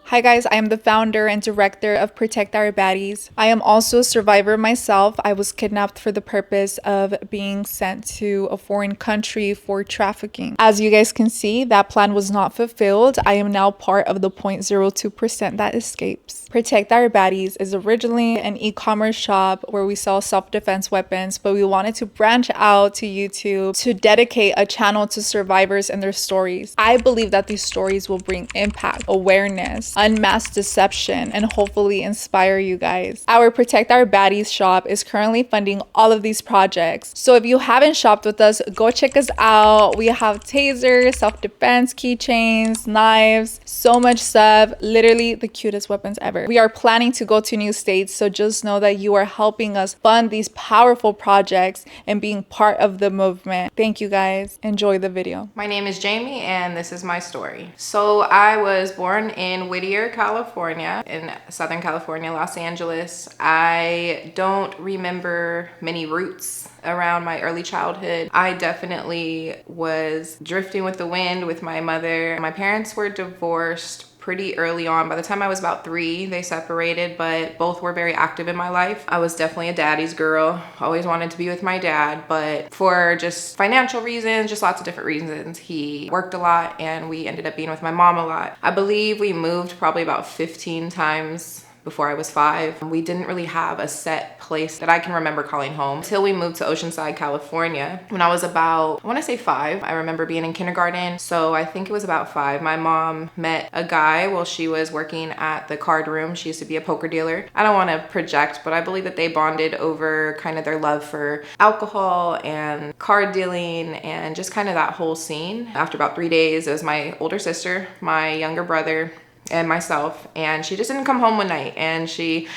Hi guys, I am the founder and director of Protect Our Baddies. I am also a survivor myself. I was kidnapped for the purpose of being sent to a foreign country for trafficking. As you guys can see, that plan was not fulfilled. I am now part of the 0.02% that escapes. Protect Our Baddies is originally an e-commerce shop where we sell self-defense weapons, but we wanted to branch out to YouTube to dedicate a channel to survivors and their stories. I believe that these stories will bring impact, awareness, unmasked deception, and hopefully inspire you guys. Our Protect Our Baddies shop is currently funding all of these projects. So if you haven't shopped with us, go check us out. We have tasers, self-defense keychains, knives, so much stuff, literally the cutest weapons ever. We are planning to go to new states, so just know that you are helping us fund these powerful projects and being part of the movement. Thank you guys. Enjoy the video. My name is Jamie and this is my story. So I was born in Whittier, California, in Southern California, Los Angeles. I don't remember many roots around my early childhood. I definitely was drifting with the wind with my mother. My parents were divorced pretty early on. By the time I was about 3, they separated, but both were very active in my life. I was definitely a daddy's girl. Always wanted to be with my dad, but for just financial reasons, just lots of different reasons, he worked a lot and we ended up being with my mom a lot. I believe we moved probably about 15 times before I was 5. We didn't really have a set place that I can remember calling home until we moved to Oceanside, California. When I was about, I want to say 5, I remember being in kindergarten. So I think it was about 5. My mom met a guy while she was working at the card room. She used to be a poker dealer. I don't want to project, but I believe that they bonded over kind of their love for alcohol and card dealing and just kind of that whole scene. After about 3 days, it was my older sister, my younger brother, and myself, and she just didn't come home one night, and she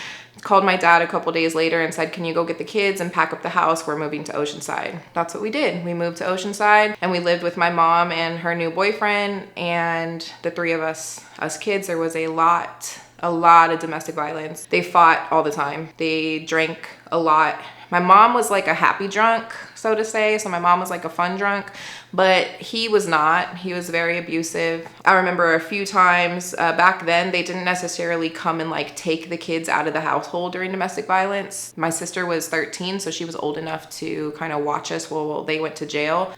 called my dad a couple days later and said, can you go get the kids and pack up the house? We're moving to Oceanside. That's what we did. We moved to Oceanside and we lived with my mom and her new boyfriend and the 3 of us kids. There was a lot of domestic violence. They fought all the time. They drank a lot. My mom was like a happy drunk, so to say. So my mom was like a fun drunk, but he was not. He was very abusive. I remember a few times back then, they didn't necessarily come and like take the kids out of the household during domestic violence. My sister was 13, so she was old enough to kind of watch us while they went to jail.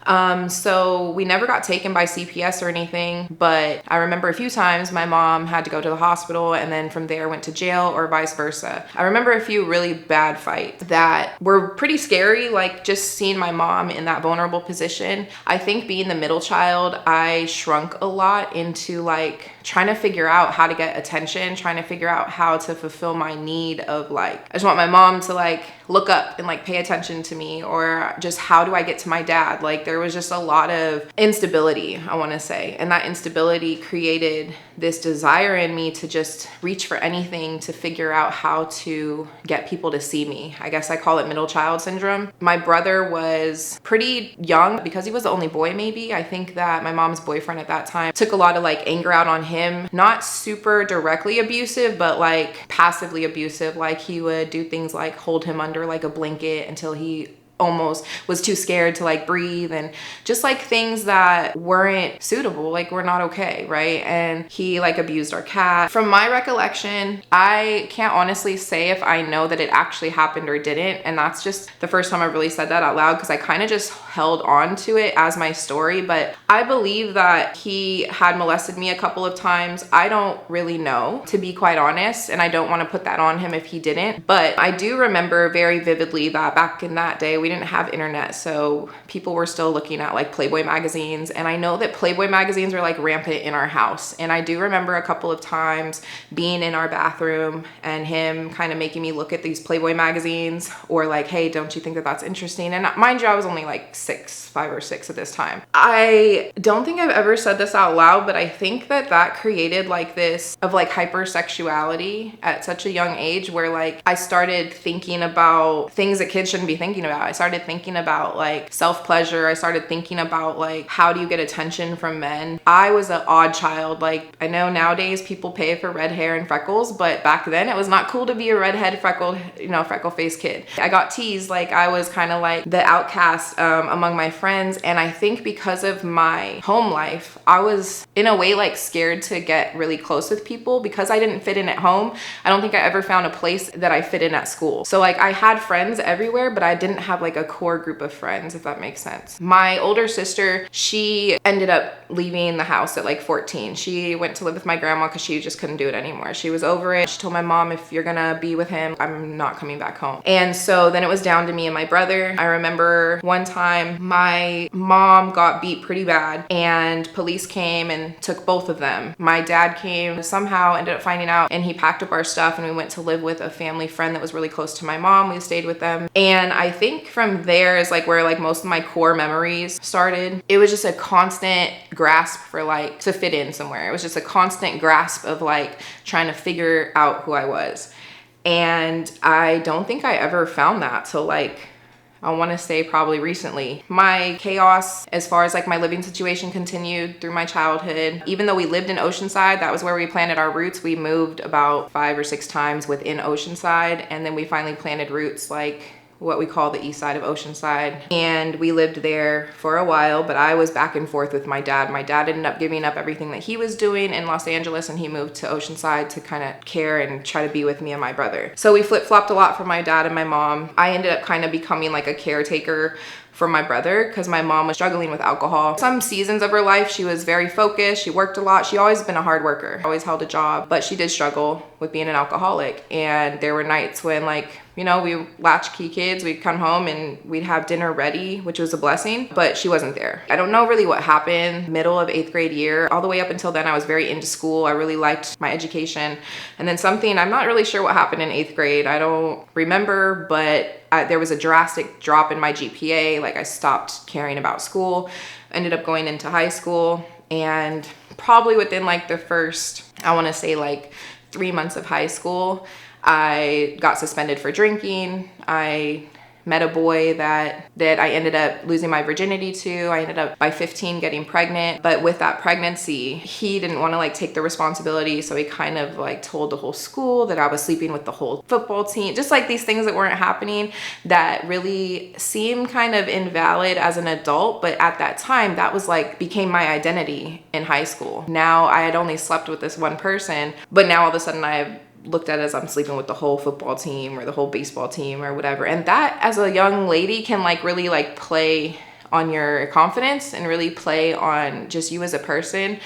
So we never got taken by CPS or anything, but I remember a few times my mom had to go to the hospital and then from there went to jail or vice versa. I remember a few really bad fights that were pretty scary, like just seeing my mom in that vulnerable position. I think being the middle child, I shrunk a lot into like trying to figure out how to get attention, trying to figure out how to fulfill my need of like, I just want my mom to like look up and like pay attention to me, or just how do I get to my dad? Like there was just a lot of instability, I want to say, and that instability created this desire in me to just reach for anything to figure out how to get people to see me. I guess I call it middle child syndrome. My brother was pretty young because he was the only boy maybe. I think that my mom's boyfriend at that time took a lot of like anger out on him. Not super directly abusive, but like passively abusive. Like he would do things like hold him under like a blanket until he almost was too scared to like breathe, and just like things that weren't suitable, like were not okay, right? And he like abused our cat. From my recollection, I can't honestly say if I know that it actually happened or didn't, and that's just the first time I really said that out loud because I kind of just held on to it as my story. But I believe that he had molested me a couple of times. I don't really know, to be quite honest, and I don't want to put that on him if he didn't, but I do remember very vividly that back in that day we didn't have internet, so people were still looking at like Playboy magazines, and I know that Playboy magazines were like rampant in our house. And I do remember a couple of times being in our bathroom and him kind of making me look at these Playboy magazines, or like, hey, don't you think that that's interesting? And mind you, I was only like 5 or 6 at this time. I don't think I've ever said this out loud, but I think that that created like this of like hypersexuality at such a young age, where like I started thinking about things that kids shouldn't be thinking about. I started thinking about like self-pleasure. I started thinking about like, how do you get attention from men? I was an odd child. Like, I know nowadays people pay for red hair and freckles, but back then it was not cool to be a redhead, freckled, freckle-faced kid. I got teased. Like, I was kind of like the outcast among my friends. And I think because of my home life, I was in a way like scared to get really close with people because I didn't fit in at home. I don't think I ever found a place that I fit in at school. So like, I had friends everywhere, but I didn't have like a core group of friends, if that makes sense. My older sister, she ended up leaving the house at like 14. She went to live with my grandma because she just couldn't do it anymore. She was over it. She told my mom, if you're gonna be with him, I'm not coming back home. And so then it was down to me and my brother. I remember one time my mom got beat pretty bad and police came and took both of them. My dad came, somehow ended up finding out, and he packed up our stuff and we went to live with a family friend that was really close to my mom. We stayed with them. And I think from there is like where like most of my core memories started. It was just a constant grasp for like to fit in somewhere. It was just a constant grasp of like trying to figure out who I was. And I don't think I ever found that till like, I want to say probably recently. My chaos as far as like my living situation continued through my childhood. Even though we lived in Oceanside, that was where we planted our roots. We moved about 5 or 6 times within Oceanside. And then we finally planted roots like what we call the east side of Oceanside. And we lived there for a while, but I was back and forth with my dad. My dad ended up giving up everything that he was doing in Los Angeles and he moved to Oceanside to kind of care and try to be with me and my brother. So we flip-flopped a lot for my dad and my mom. I ended up kind of becoming like a caretaker for my brother because my mom was struggling with alcohol. Some seasons of her life, she was very focused. She worked a lot. She always been a hard worker, always held a job, but she did struggle with being an alcoholic. And there were nights when like, we latchkey kids, we'd come home and we'd have dinner ready, which was a blessing, but she wasn't there. I don't know really what happened middle of 8th grade year. All the way up until then, I was very into school. I really liked my education. And then I'm not really sure what happened in 8th grade. I don't remember, but there was a drastic drop in my GPA. Like I stopped caring about school, ended up going into high school, and probably within like the first, I want to say like 3 months of high school, I got suspended for drinking. I met a boy that I ended up losing my virginity to. I ended up by 15 getting pregnant. But with that pregnancy, he didn't want to like take the responsibility. So he kind of like told the whole school that I was sleeping with the whole football team. Just like these things that weren't happening that really seemed kind of invalid as an adult. But at that time, that was like became my identity in high school. Now I had only slept with this one person, but now all of a sudden I have looked at it as I'm sleeping with the whole football team or the whole baseball team or whatever. And that as a young lady can like really like play on your confidence and really play on just you as a person.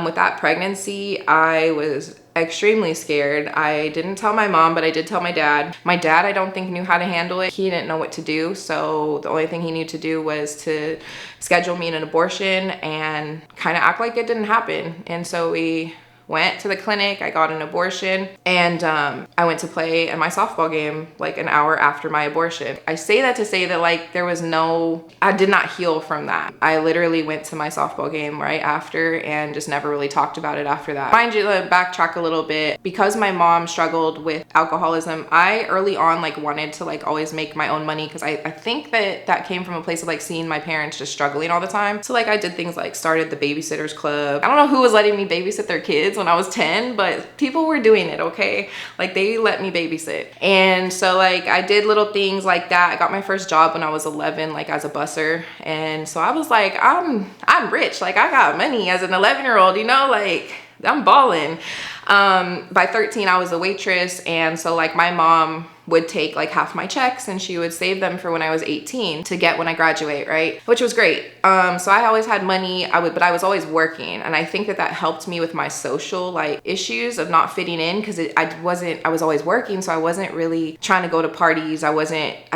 With that pregnancy, I was extremely scared. I didn't tell my mom, but I did tell my dad. My dad, I don't think knew how to handle it. He didn't know what to do. So the only thing he knew to do was to schedule me an abortion and kind of act like it didn't happen. And so we went to the clinic, I got an abortion, and I went to play in my softball game like an hour after my abortion. I say that to say that like I did not heal from that. I literally went to my softball game right after and just never really talked about it after that. Mind you, to backtrack a little bit, because my mom struggled with alcoholism, I early on like wanted to like always make my own money because I think that came from a place of like seeing my parents just struggling all the time. So like I did things like started the babysitters club. I don't know who was letting me babysit their kids when I was 10, but people were doing it, okay? Like they let me babysit. And so like I did little things like that. I got my first job when I was 11, like as a busser. And so I was like, I'm rich. Like I got money as an 11-year-old, like I'm balling. By 13, I was a waitress. And so like my mom would take like half my checks and she would save them for when I was 18 to get when I graduate, right? Which was great. So I always had money, but I was always working. And I think that helped me with my social like issues of not fitting in because I was always working. So I wasn't really trying to go to parties. I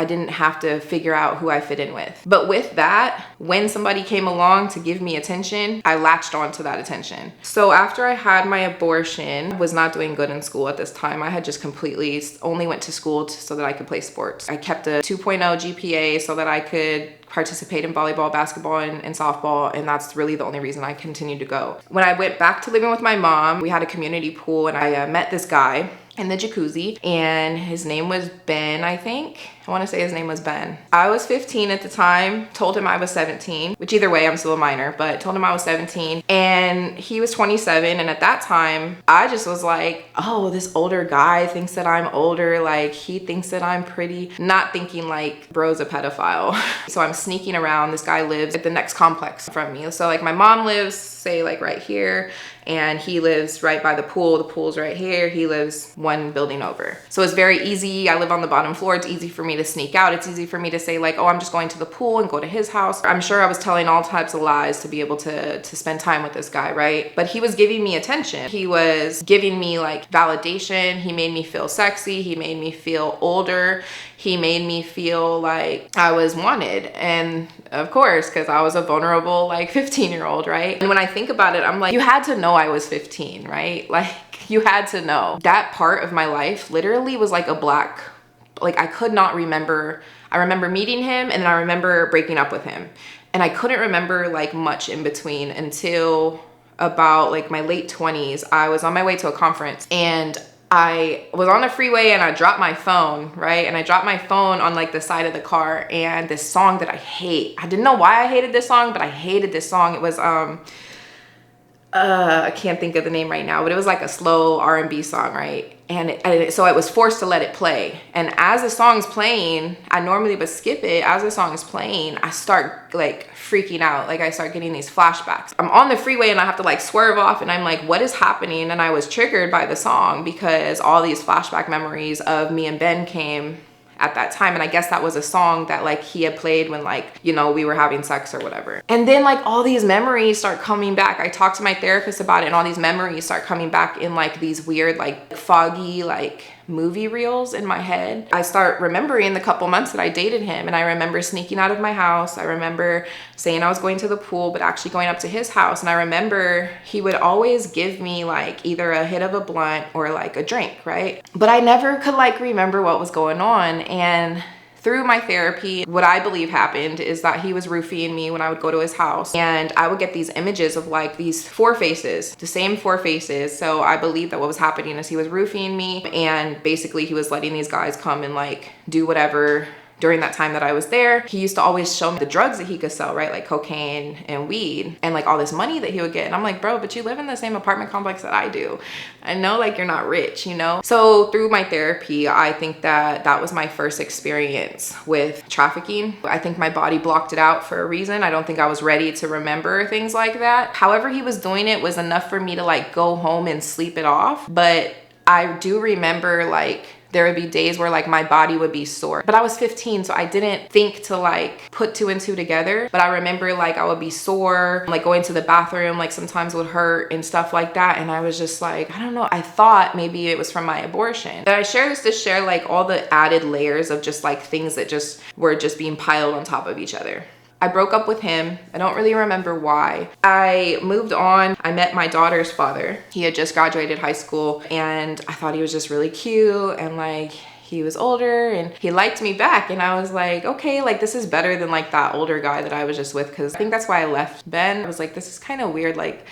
didn't have to figure out who I fit in with. But with that, when somebody came along to give me attention, I latched onto that attention. So after I had my abortion, I was not doing good in school at this time. I had just completely only went to school so that I could play sports. I kept a 2.0 GPA so that I could participate in volleyball, basketball, and softball, and that's really the only reason I continued to go. When I went back to living with my mom, we had a community pool, and I met this guy. in the jacuzzi, and his name was Ben, I think. I want to say his name was Ben. I was 15 at the time, told him I was 17, which either way, I'm still a minor, but told him I was 17, and he was 27. And at that time, I just was like, oh, this older guy thinks that I'm older. Like, he thinks that I'm pretty, not thinking like bro's a pedophile. So I'm sneaking around. This guy lives at the next complex from me. So like my mom lives, say like right here, and he lives right by the pool. The pool's right here. He lives one building over. So it's very easy. I live on the bottom floor. It's easy for me to sneak out. It's easy for me to say like, oh, I'm just going to the pool and go to his house. I'm sure I was telling all types of lies to be able to spend time with this guy, right? But he was giving me attention. He was giving me like validation. He made me feel sexy. He made me feel older. He made me feel like I was wanted. And of course, because I was a vulnerable like 15-year-old, right? And when I think about it, I'm like, you had to know I was 15, right? Like, you had to know. That part of my life literally was like a black, like I could not remember. I remember meeting him, and then I remember breaking up with him. And I couldn't remember like much in between until about like my late 20s. I was on my way to a conference, and I was on the freeway, and I dropped my phone, right? And I dropped my phone on like the side of the car, and this song that I hate. I didn't know why I hated this song, but I hated this song. It was I can't think of the name right now, but it was like a slow R&B song, right? So I was forced to let it play. And as the song's playing, I normally would skip it. As the song is playing, I start like freaking out. Like I start getting these flashbacks. I'm on the freeway, and I have to like swerve off, and I'm like, what is happening? And I was triggered by the song because all these flashback memories of me and Ben came at that time. And I guess that was a song that like he had played when like, you know, we were having sex or whatever. And then like all these memories start coming back. I talked to my therapist about it, and all these memories start coming back in like these weird, like foggy, like movie reels in my head. I start remembering the couple months that I dated him, and I remember sneaking out of my house. I remember saying I was going to the pool, but actually going up to his house. And I remember he would always give me like either a hit of a blunt or like a drink, right? But I never could like remember what was going on. And through my therapy, what I believe happened is that he was roofing me when I would go to his house, and I would get these images of like these four faces, the same four faces. So I believe that what was happening is he was roofing me, and basically he was letting these guys come and like do whatever. During that time that I was there, he used to always show me the drugs that he could sell, right? Like cocaine and weed, and like all this money that he would get. And I'm like, bro, but you live in the same apartment complex that I do. I know like you're not rich, you know? So through my therapy, I think that that was my first experience with trafficking. I think my body blocked it out for a reason. I don't think I was ready to remember things like that. However he was doing it was enough for me to like go home and sleep it off. But I do remember like there would be days where like my body would be sore, but I was 15, so I didn't think to like put two and two together. But I remember like I would be sore, like going to the bathroom like sometimes would hurt and stuff like that. And I was just like, I don't know, I thought maybe it was from my abortion. But I share this to share like all the added layers of just like things that just were just being piled on top of each other. I broke up with him. I don't really remember why. I moved on. I met my daughter's father. He had just graduated high school, and I thought he was just really cute, and like he was older, and he liked me back. And I was like, okay, like this is better than like that older guy that I was just with, because I think that's why I left Ben. I was like, this is kind of weird. Like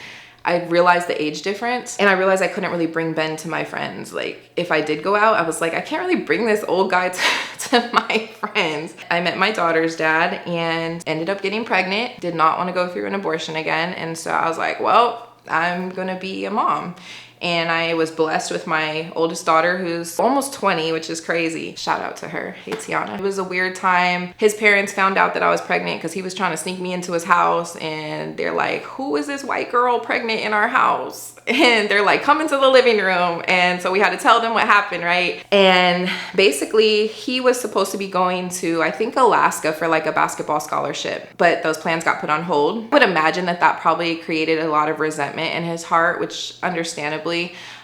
I realized the age difference, and I realized I couldn't really bring Ben to my friends. Like if I did go out, I was like, I can't really bring this old guy to my friends. I met my daughter's dad and ended up getting pregnant. Did not want to go through an abortion again. And so I was like, well, I'm gonna be a mom. And I was blessed with my oldest daughter, who's almost 20, which is crazy. Shout out to her. Hey, Tiana. It was a weird time. His parents found out that I was pregnant because he was trying to sneak me into his house. And they're like, who is this white girl pregnant in our house? And they're like, come into the living room. And so we had to tell them what happened, right? And basically, he was supposed to be going to, I think, Alaska for like a basketball scholarship. But those plans got put on hold. I would imagine that that probably created a lot of resentment in his heart, which understandably.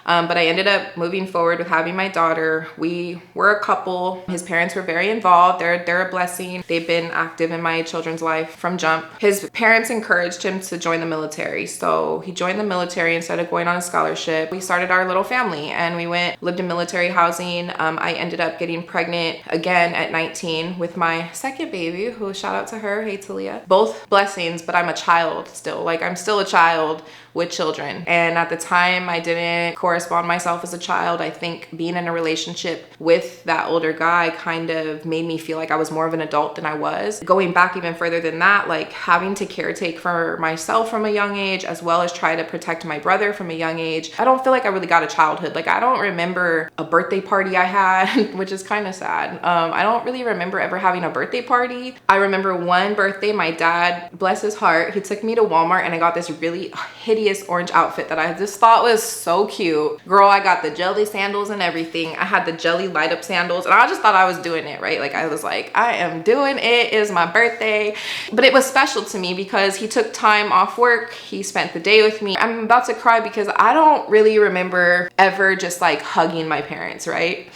But I ended up moving forward with having my daughter. We were a couple. His parents were very involved. They're a blessing. They've been active in my children's life from jump. His parents encouraged him to join the military. So he joined the military instead of going on a scholarship. We started our little family, and we lived in military housing. I ended up getting pregnant again at 19 with my second baby, who, shout out to her. Hey, Talia. Both blessings, but I'm a child still. Like I'm still a child with children. And at the time I didn't, of course, correspond myself as a child. I think being in a relationship with that older guy kind of made me feel like I was more of an adult than I was. Going back even further than that, like having to caretake for myself from a young age, as well as try to protect my brother from a young age. I don't feel like I really got a childhood. Like I don't remember a birthday party I had, which is kind of sad. I don't really remember ever having a birthday party. I remember one birthday, my dad, bless his heart, he took me to Walmart and I got this really hideous orange outfit that I just thought was so cute. Girl, I got the jelly sandals and everything. I had the jelly light up sandals and I just thought I was doing it, right? Like I was like, I am doing it. It is my birthday. But it was special to me because he took time off work. He spent the day with me. I'm about to cry because I don't really remember ever just like hugging my parents, right?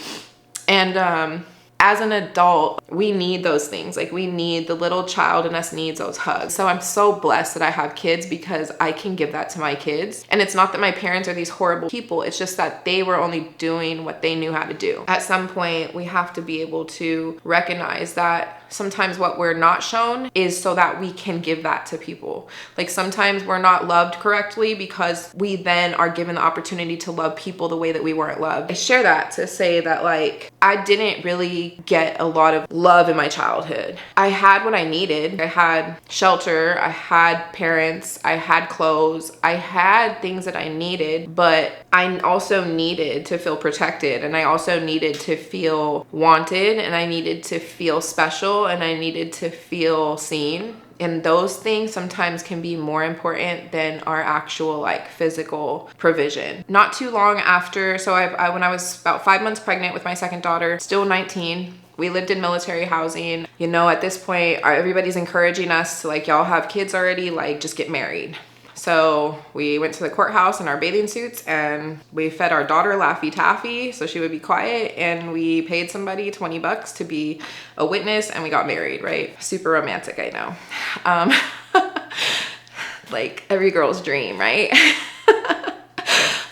And as an adult, we need those things. Like we need, the little child in us needs those hugs. So I'm so blessed that I have kids because I can give that to my kids. And it's not that my parents are these horrible people. It's just that they were only doing what they knew how to do. At some point, we have to be able to recognize that sometimes what we're not shown is so that we can give that to people. Like sometimes we're not loved correctly because we then are given the opportunity to love people the way that we weren't loved. I share that to say that like I didn't really get a lot of love in my childhood. I had what I needed. I had shelter, I had parents, I had clothes, I had things that I needed, but I also needed to feel protected, and I also needed to feel wanted, and I needed to feel special, and I needed to feel seen. And those things sometimes can be more important than our actual like physical provision. Not too long after, so when I was about 5 months pregnant with my second daughter, still 19, we lived in military housing. You know, at this point, everybody's encouraging us to like, y'all have kids already, like just get married. So we went to the courthouse in our bathing suits and we fed our daughter Laffy Taffy so she would be quiet, and we paid somebody $20 to be a witness, and we got married, right? Super romantic, I know. Like every girl's dream, right?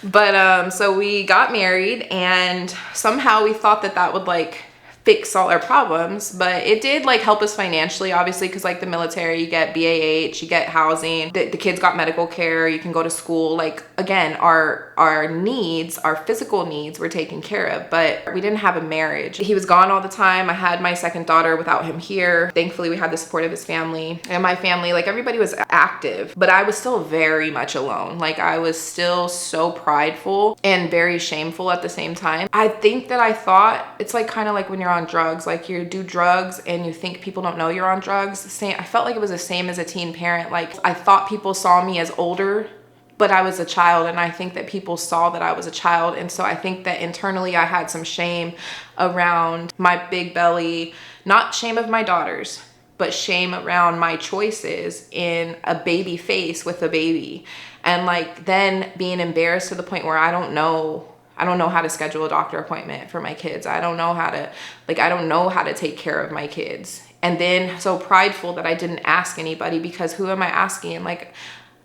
But so we got married, and somehow we thought that that would like fix all our problems, but it did like help us financially, obviously, because like the military, you get BAH, you get housing, the kids got medical care, you can go to school. Like again, our needs, our physical needs were taken care of, but we didn't have a marriage. He was gone all the time. I had my second daughter without him here. Thankfully, we had the support of his family and my family. Like everybody was active, but I was still very much alone. Like I was still so prideful and very shameful at the same time. I think that I thought it's like kind of like when you're on drugs, like you do drugs and you think people don't know you're on drugs. I felt like it was the same as a teen parent. Like I thought people saw me as older, but I was a child, and I think that people saw that I was a child. And so I think that internally I had some shame around my big belly, not shame of my daughters, but shame around my choices in a baby face with a baby. And like then being embarrassed to the point where I don't know how to schedule a doctor appointment for my kids. I don't know how to take care of my kids. And then so prideful that I didn't ask anybody, because who am I asking? Like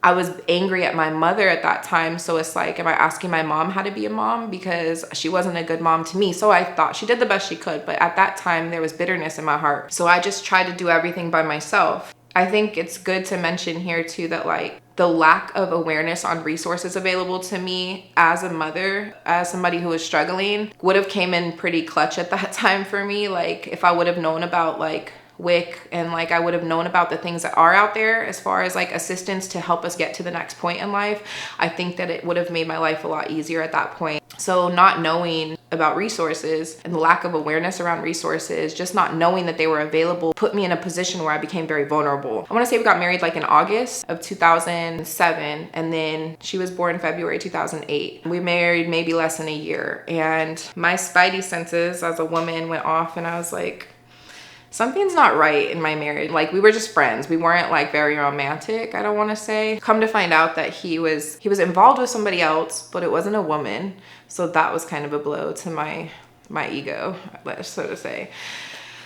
I was angry at my mother at that time. So it's like, am I asking my mom how to be a mom? Because she wasn't a good mom to me. So I thought she did the best she could. But at that time, there was bitterness in my heart. So I just tried to do everything by myself. I think it's good to mention here too that like the lack of awareness on resources available to me as a mother, as somebody who was struggling, would have came in pretty clutch at that time for me. Like if I would have known about like WIC and like I would have known about the things that are out there as far as like assistance to help us get to the next point in life, I think that it would have made my life a lot easier at that point. So not knowing about resources and the lack of awareness around resources, just not knowing that they were available, put me in a position where I became very vulnerable. I want to say we got married like in August of 2007, and then she was born February 2008. We married maybe less than a year, and my spidey senses as a woman went off, and I was like, something's not right in my marriage. Like we were just friends. We weren't like very romantic, I don't want to say. Come to find out that he was involved with somebody else, but it wasn't a woman. So that was kind of a blow to my ego, so to say.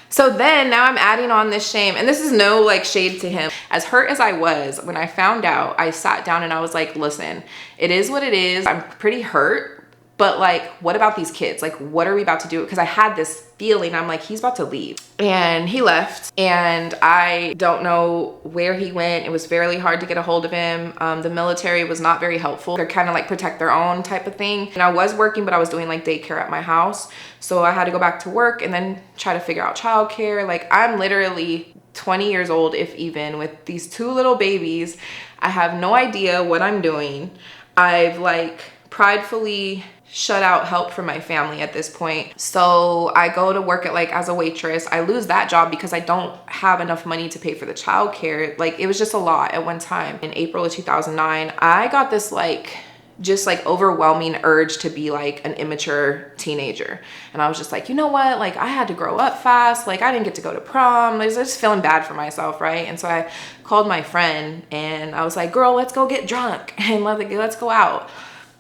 So then now I'm adding on this shame, and this is no like shade to him. As hurt as I was when I found out, I sat down and I was like, listen, it is what it is. I'm pretty hurt, But like, what about these kids? Like, what are we about to do? Because I had this feeling, I'm like, he's about to leave. And he left, and I don't know where he went. It was fairly hard to get a hold of him. The military was not very helpful. They're kind of like protect their own type of thing. And I was working, but I was doing like daycare at my house. So I had to go back to work and then try to figure out childcare. Like, I'm literally 20 years old, if even, with these 2 little babies. I have no idea what I'm doing. I've like pridefully shut out help from my family at this point. So I go to work at like as a waitress. I lose that job because I don't have enough money to pay for the childcare. Like, it was just a lot at one time. In April of 2009, I got this like just like overwhelming urge to be like an immature teenager. And I was just like, you know what? Like, I had to grow up fast. Like, I didn't get to go to prom. I was just feeling bad for myself, right? And so I called my friend and I was like, girl, let's go get drunk and let's go out.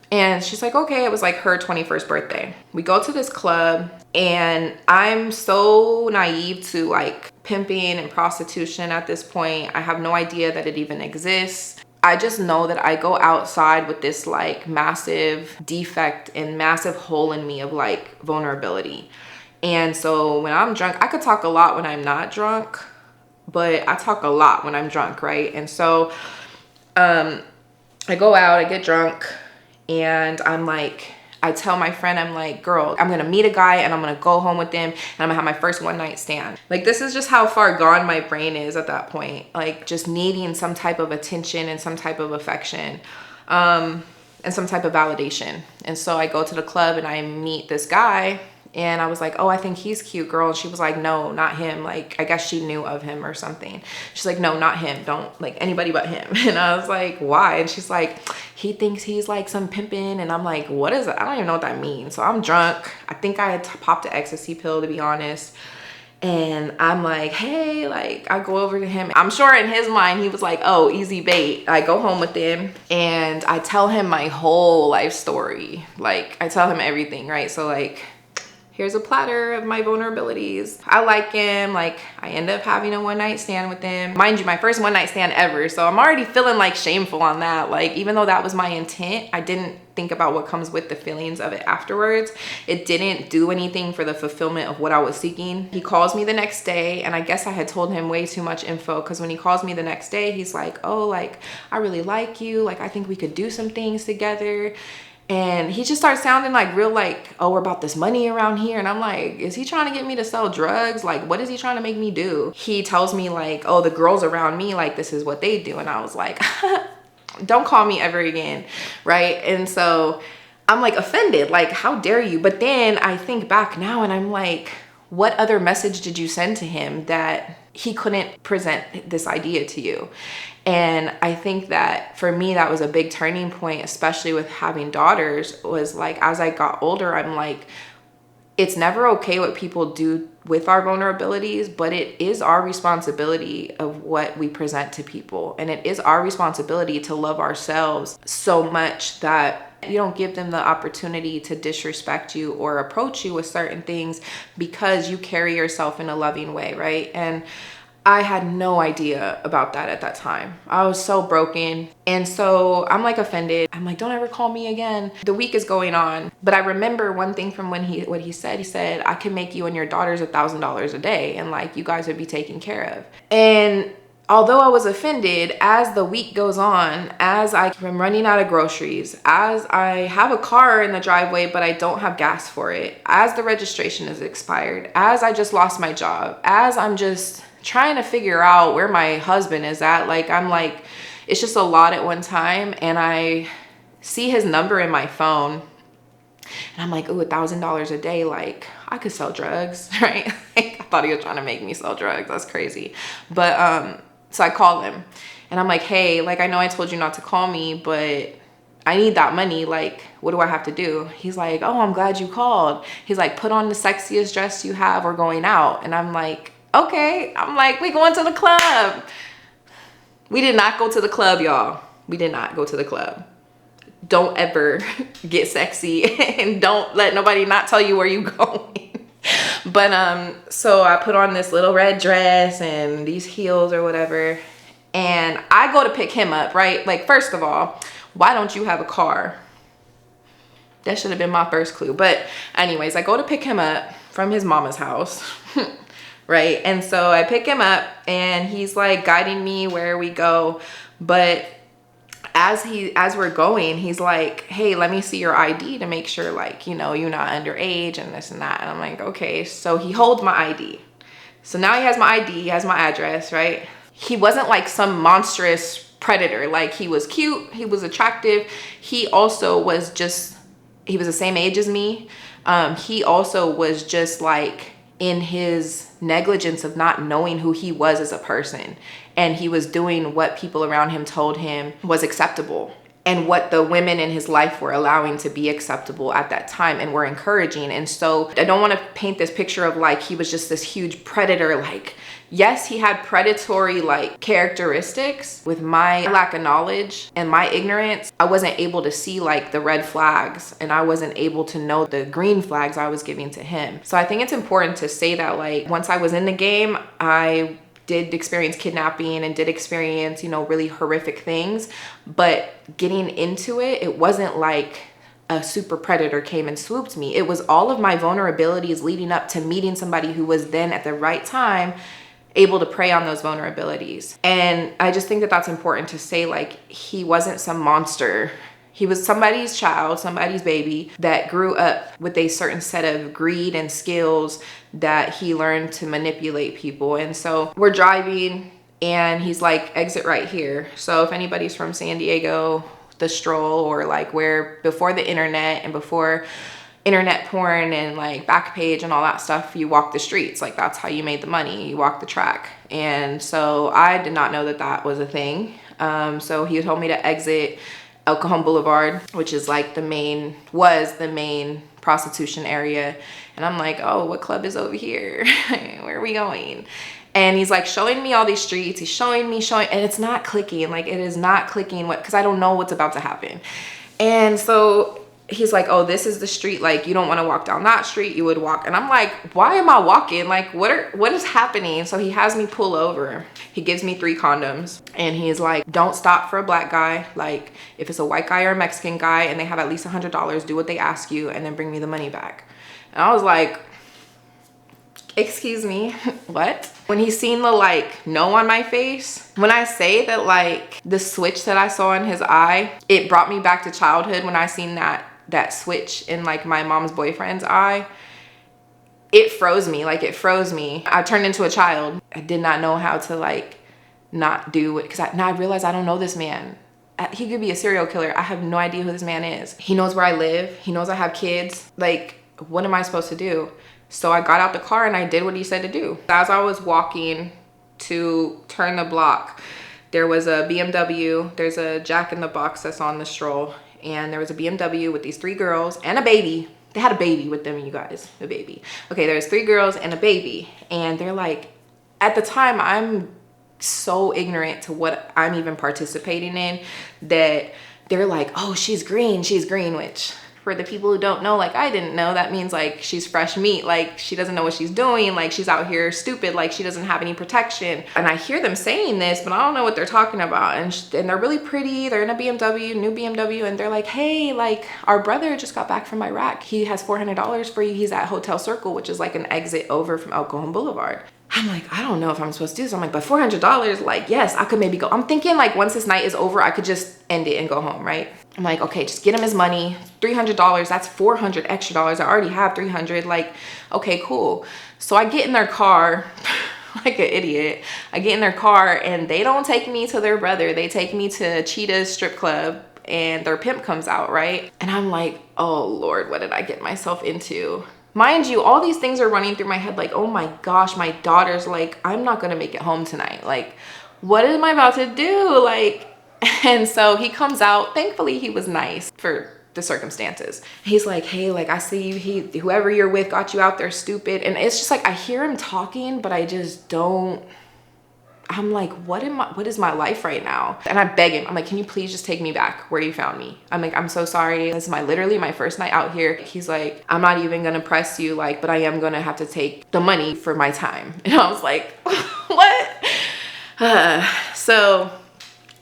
And she's like, okay. It was like her 21st birthday. We go to this club, and I'm so naive to like pimping and prostitution at this point. I have no idea that it even exists. I just know that I go outside with this like massive defect and massive hole in me of like vulnerability. And so when I'm drunk, I could talk a lot when I'm not drunk, but I talk a lot when I'm drunk, right? And so I go out, I get drunk, and I'm like, I tell my friend, I'm like, girl, I'm gonna meet a guy and I'm gonna go home with him and I'm gonna have my first one night stand. Like, this is just how far gone my brain is at that point. Like, just needing some type of attention and some type of affection, and some type of validation. And so I go to the club and I meet this guy, and I was like, oh, I think he's cute, girl. And she was like, no, not him. Like, I guess she knew of him or something. She's like, no, not him. Don't like anybody but him. And I was like, why? And she's like, he thinks he's like some pimping. And I'm like, what is that? I don't even know what that means. So I'm drunk. I think I had popped an ecstasy pill, to be honest. And I'm like, hey, like, I go over to him. I'm sure in his mind, he was like, oh, easy bait. I go home with him and I tell him my whole life story. Like, I tell him everything, right? So like, here's a platter of my vulnerabilities. I like him. Like, I end up having a one night stand with him. Mind you, my first one night stand ever. So I'm already feeling like shameful on that. Like, even though that was my intent, I didn't think about what comes with the feelings of it afterwards. It didn't do anything for the fulfillment of what I was seeking. He calls me the next day, and I guess I had told him way too much info, because when he calls me the next day, he's like, oh, like, I really like you. Like, I think we could do some things together. And he just starts sounding like real like, oh, we're about this money around here. And I'm like, is he trying to get me to sell drugs? Like, what is he trying to make me do? He tells me like, oh, the girls around me, like, this is what they do. And I was like, don't call me ever again, right? And so I'm like offended, like, how dare you? But then I think back now and I'm like, what other message did you send to him that he couldn't present this idea to you? And I think that for me, that was a big turning point, especially with having daughters, was like, as I got older, I'm like, it's never okay what people do with our vulnerabilities, but it is our responsibility of what we present to people. And it is our responsibility to love ourselves so much that you don't give them the opportunity to disrespect you or approach you with certain things because you carry yourself in a loving way, right? And I had no idea about that at that time. I was so broken. And so I'm like offended. I'm like, don't ever call me again. The week is going on. But I remember one thing from what he said, I can make you and your daughters $1,000 a day and like you guys would be taken care of. And although I was offended, as the week goes on, as I'm running out of groceries, as I have a car in the driveway, but I don't have gas for it, as the registration is expired, as I just lost my job, as I'm just trying to figure out where my husband is at, like, I'm like, it's just a lot at one time. And I see his number in my phone and I'm like, ooh, $1,000 a day. Like, I could sell drugs, right? Like, I thought he was trying to make me sell drugs. That's crazy. But, so I called him and I'm like, hey, like, I know I told you not to call me, but I need that money. Like, what do I have to do? He's like, oh, I'm glad you called. He's like, put on the sexiest dress you have. We're going out. And I'm like, okay. I'm like, we going to the club. We did not go to the club, y'all. We did not go to the club. Don't ever get sexy and don't let nobody not tell you where you going. But so I put on this little red dress and these heels or whatever, and I go to pick him up, right? Like, first of all, why don't you have a car? That should have been my first clue. But anyways, I go to pick him up from his mama's house. Right? And so I pick him up and he's like guiding me where we go. But as we're going, he's like, hey, let me see your ID to make sure, like, you know, you're not underage and this and that. And I'm like, okay. So he holds my ID. So now he has my ID, he has my address, right? He wasn't like some monstrous predator. Like, he was cute, he was attractive. He also was just, he was the same age as me. He also was just like in his negligence of not knowing who he was as a person. And he was doing what people around him told him was acceptable and what the women in his life were allowing to be acceptable at that time and were encouraging. And so I don't want to paint this picture of like he was just this huge predator. Like, yes, he had predatory like characteristics. With my lack of knowledge and my ignorance, I wasn't able to see like the red flags, and I wasn't able to know the green flags I was giving to him. So I think it's important to say that like once I was in the game, I did experience kidnapping and did experience, you know, really horrific things. But getting into it, it wasn't like a super predator came and swooped me. It was all of my vulnerabilities leading up to meeting somebody who was then at the right time able to prey on those vulnerabilities. And I just think that that's important to say, like, he wasn't some monster. He was somebody's child, somebody's baby that grew up with a certain set of greed and skills that he learned to manipulate people. And so we're driving and he's like, exit right here. So if anybody's from San Diego, the Stroll, or like where before the internet and before internet porn and like Backpage and all that stuff, you walk the streets. Like, that's how you made the money. You walk the track. And so I did not know that that was a thing. So he told me to exit El Cajon Boulevard, which is like was the main prostitution area. And I'm like, oh, what club is over here? Where are we going? And he's like showing me all these streets. He's showing, and it's not clicking. Like, it is not clicking because I don't know what's about to happen. And so he's like, oh, this is the street. Like, you don't want to walk down that street. You would walk. And I'm like, why am I walking? Like, what is happening? So he has me pull over. He gives me 3 condoms and he's like, don't stop for a black guy. Like, if it's a white guy or a Mexican guy and they have at least $100, do what they ask you and then bring me the money back. And I was like, excuse me, what? When he's seen the like no on my face, when I say that like the switch that I saw in his eye, it brought me back to childhood. When I seen that switch in like my mom's boyfriend's eye, it froze me. Like, it froze me. I turned into a child. I did not know how to like not do it, because now I realize I don't know this man. He could be a serial killer. I have no idea who this man is. He knows where I live. He knows I have kids. Like, what am I supposed to do? So I got out the car and I did what he said to do. As I was walking to turn the block, there was a BMW. There's a Jack in the Box that's on the Stroll. And there was a BMW with these 3 girls and a baby. They had a baby with them, you guys, a baby. Okay, there's 3 girls and a baby. And they're like, at the time, I'm so ignorant to what I'm even participating in that they're like, oh, she's green, which for the people who don't know, like I didn't know, that means like she's fresh meat. Like, she doesn't know what she's doing. Like, she's out here stupid. Like, she doesn't have any protection. And I hear them saying this, but I don't know what they're talking about. And they're really pretty. They're in a BMW, new BMW. And they're like, hey, like, our brother just got back from Iraq. He has $400 for you. He's at Hotel Circle, which is like an exit over from El Cajon Boulevard. I'm like, I don't know if I'm supposed to do this. I'm like, but $400, like, yes, I could maybe go. I'm thinking like once this night is over, I could just end it and go home, right? I'm like, okay, just get him his money. $300, that's $400 extra dollars. I already have $300. Like, okay, cool. So I get in their car like an idiot. I get in their car and they don't take me to their brother. They take me to Cheetah's strip club and their pimp comes out, right? And I'm like, oh Lord, what did I get myself into? Mind you, all these things are running through my head like, oh my gosh, my daughter's like, I'm not gonna make it home tonight. Like, what am I about to do? Like, and so he comes out. Thankfully, he was nice for the circumstances. He's like, hey, like, I see you, whoever you're with got you out there stupid. And it's just like, I hear him talking, but I just don't. I'm like, what is my life right now? And I beg him, I'm like, can you please just take me back where you found me? I'm like, I'm so sorry. This is literally my first night out here. He's like, I'm not even gonna press you, like, but I am gonna have to take the money for my time. And I was like, what? So